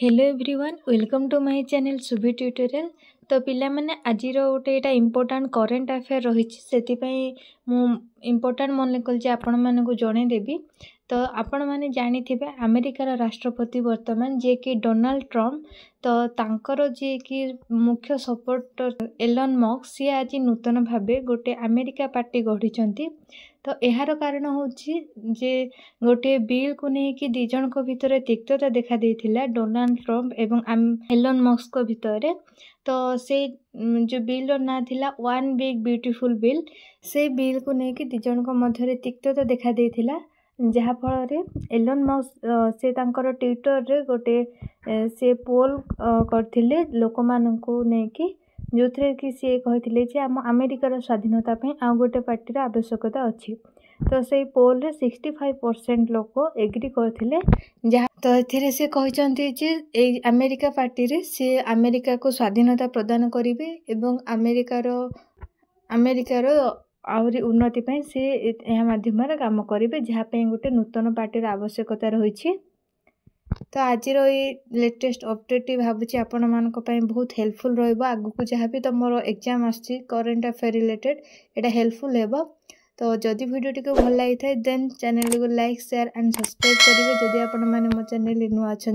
Hello everyone welcome to my channel Subhi tutorial. तो पिला माने आज गोटे यहाँ इम्पोर्टाट करेन्ट अफेयर रही मु इम्पोर्टाट मन कल आपण मानक जनईदेवी। तो आपण मैंने जानी अमेरिकार राष्ट्रपति वर्तमान जे कि डोनाल्ड ट्रम्प। तो तांकर जे कि मुख्य सपोर्टर एलन मस्क सी आज नूतन भावे गोटे अमेरिका पार्टी गढ़ी। तो यार कारण हूँ जे गोटे बिल को लेकिन दिज भितर तिक्तता देखा देथिला डोनाल्ड ट्रम्प एवं एलन मस्क भितर। तो से जो बिल ना थिला वन बिग ब्यूटीफुल बिल से बिल को लेकिन दिज मध्य तिक्तता देखा देथिला जहाँफल एलन मस्क से तांकर ट्विटर रे गोटे से पोल करथिले लोक मानकु नेकी जो थे कि सी कहते आम अमेरिकार स्वाधीनता आउ गोटे पार्टी आवश्यकता अच्छी। तो से पोल रे 65% लोक एग्री करथिले जहाँ तो एथिरे से कहते जे अमेरिका पार्टी रे से अमेरिका को स्वाधीनता प्रदान करिवे एवं अमेरिकार आहरी उन्नति पे से यह माध्यम काम करेंगे जहाँ गोटे नूतन पार्टी आवश्यकता रही। तो आज लेटेस्ट अपडेट भावुँ आपण मान बहुत हेल्पफुल रगक जहाँ भी तुम एग्जाम आसी करेन्ट अफेयर रिलेटेड यहाँ हेल्पफुल है। तो जदि वीडियो टी भल लगी था देन चैनल को लाइक शेयर एंड सब्सक्राइब करेंगे जदि आपण मैंने मो चैनल नुआ अच्छा।